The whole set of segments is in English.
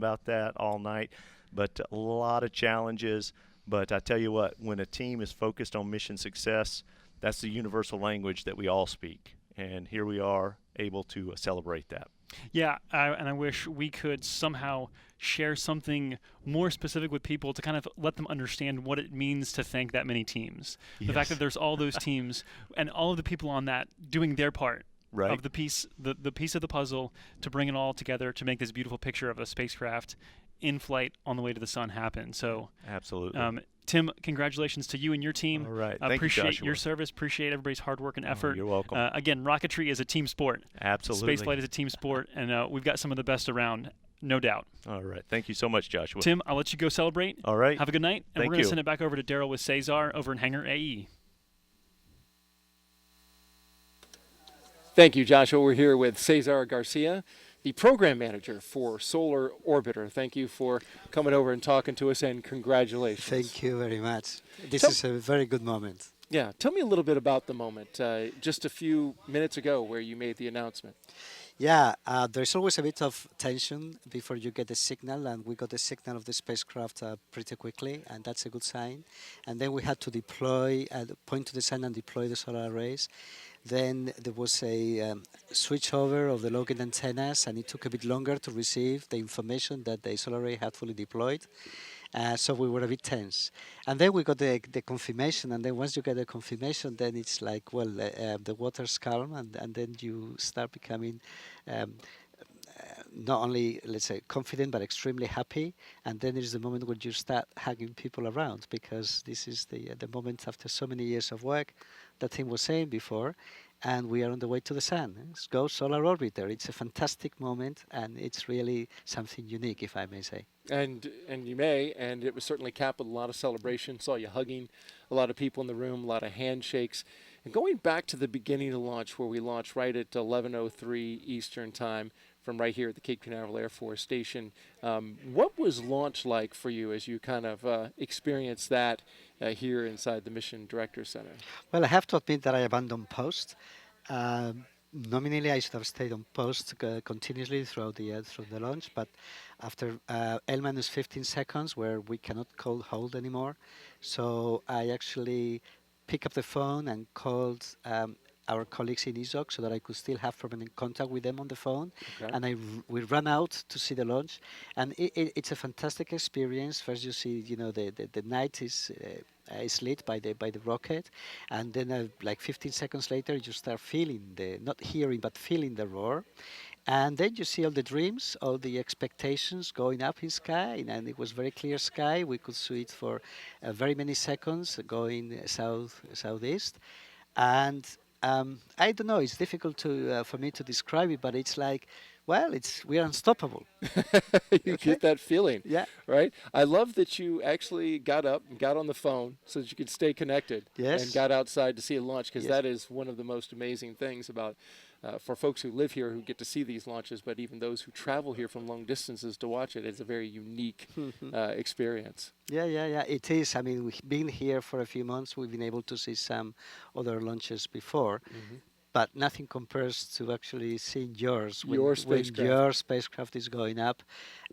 about that all night. But a lot of challenges. But I tell you what, when a team is focused on mission success, that's the universal language that we all speak. And here we are able to celebrate that. Yeah, and I wish we could somehow share something more specific with people to kind of let them understand what it means to thank that many teams. The fact that Yes. there's all those teams and all of the people on that doing their part Right. of the piece of the puzzle to bring it all together to make this beautiful picture of a spacecraft in flight on the way to the sun happen. So, Absolutely. Tim, congratulations to you and your All team. right. Thank you, Appreciate your Joshua. service. Appreciate everybody's hard work and Oh, effort. you're welcome. Again, rocketry is a team sport. Absolutely. Spaceflight is a team sport, and we've got some of the best around, no doubt. All right. Thank you so much, Joshua. Tim, I'll let you go celebrate. All right. Have a good night, and Thank we're going to you. send it back over to Daryl with Cesar over in Hangar AE. Thank you, Joshua. We're here with Cesar Garcia, the program manager for Solar Orbiter. Thank you for coming over and talking to us, and congratulations. Thank you very much. This Tell- is a very good moment. Yeah, tell me a little bit about the moment, just a few minutes ago where you made the announcement. Yeah, there's always a bit of tension before you get the signal, and we got the signal of the spacecraft pretty quickly, and that's a good sign. And then we had to deploy, point to the sun and deploy the solar arrays. Then there was a switchover of the logging antennas, and it took a bit longer to receive the information that the solar array had fully deployed. So we were a bit tense. And then we got the confirmation, and then once you get the confirmation, then it's like, well, the water's calm, and then you start becoming um, not only, let's say, confident, but extremely happy. And then there's the moment when you start hugging people around, because this is the moment after so many years of work that Tim was saying before, and we are on the way to the sun. Let's go Solar Orbiter. It's a fantastic moment, and it's really something unique, if I may say. And you may, and it was certainly capped with a lot of celebration. Saw you hugging a lot of people in the room, a lot of handshakes. And going back to the beginning of launch, where we launched right at 11:03 Eastern Time from right here at the Cape Canaveral Air Force Station, what was launch like for you as you kind of experienced that here inside the Mission Director Center? Well, I have to admit that I abandoned post. Nominally, I should have stayed on post continuously throughout the launch, but after L minus 15 seconds, where we cannot call hold anymore, so I actually picked up the phone and called our colleagues in ISOC so that I could still have permanent contact with them on the phone. Okay. And we ran out to see the launch, and it's a fantastic experience. First, you see, the night is lit by the rocket, and then like 15 seconds later, you start feeling not hearing but feeling the roar. And then you see all the dreams, all the expectations going up in sky, and it was very clear sky. We could see it for very many seconds going southeast, and I don't know. It's difficult for me to describe it, but it's like, well, we're unstoppable. You get that feeling, Yeah. right? I love that you actually got up and got on the phone so that you could stay connected Yes. and got outside to see a launch, because Yes. that is one of the most amazing things about for folks who live here who get to see these launches, but even those who travel here from long distances to watch it. It's a very unique experience. Yeah. It is. I mean, we've been here for a few months. We've been able to see some other launches before, but nothing compares to actually seeing yours Your when spacecraft. your spacecraft is going up,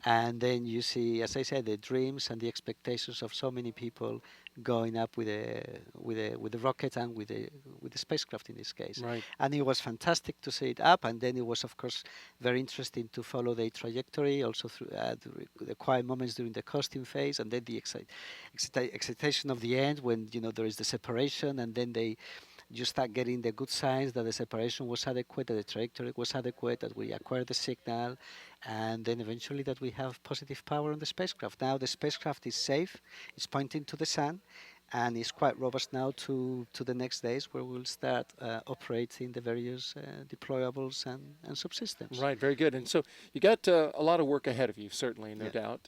and then you see, as I said, the dreams and the expectations of so many people going up with the rocket and with the spacecraft in this case. Right. And it was fantastic to see it up, and then it was, of course, very interesting to follow the trajectory, also through the quiet moments during the coasting phase, and then the excitation of the end when there is the separation, and then you start getting the good signs that the separation was adequate, that the trajectory was adequate, that we acquired the signal, and then eventually that we have positive power on the spacecraft. Now the spacecraft is safe, it's pointing to the sun, and is quite robust now to the next days, where we'll start operating the various deployables and subsystems. Right, very good. And so you got a lot of work ahead of you, certainly, no Yeah. doubt.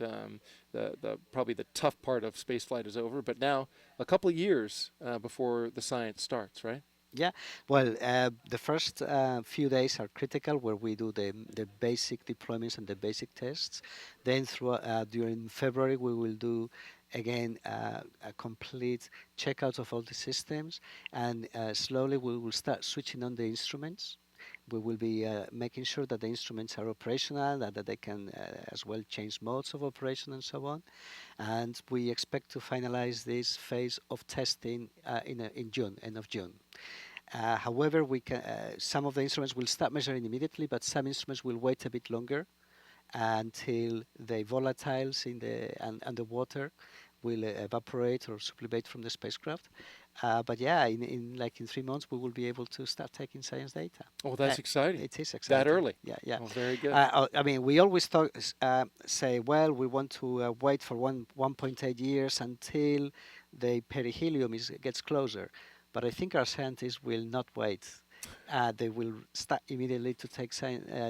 The probably the tough part of spaceflight is over, but now a couple of years before the science starts, right? Yeah, well, the first few days are critical, where we do the basic deployments and the basic tests. Then during February, we will do again a complete checkout of all the systems, and slowly we will start switching on the instruments. We will be making sure that the instruments are operational, that they can as well change modes of operation and so on. And we expect to finalize this phase of testing in June, end of June. However, some of the instruments will start measuring immediately, but some instruments will wait a bit longer until the volatiles and the water will evaporate or sublimate from the spacecraft. But yeah, in 3 months we will be able to start taking science data. Oh, that's exciting. It is exciting. That early. Yeah, yeah. Oh, very good. I mean, we always say, well, we want to wait for 1.8 years until the perihelion gets closer. But I think our scientists will not wait. They will start immediately to take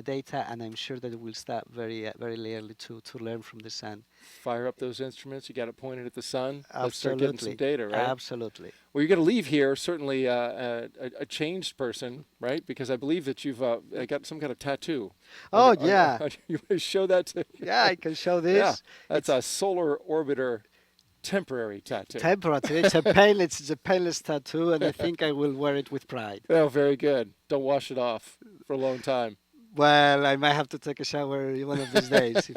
data, and I'm sure that they will start very early to learn from the sun. Fire up those instruments. You got it pointed at the sun. Absolutely. Let's start getting some data, right? Absolutely. Well, you're going to leave here certainly a changed person, right? Because I believe that you've got some kind of tattoo. Oh, yeah. You want to show that to? Yeah, I can show this. Yeah, that's a solar orbiter temporary tattoo. Temporary. It's a painless tattoo, and I think I will wear it with pride. Oh, very good. Don't wash it off for a long time. Well, I might have to take a shower one of these days.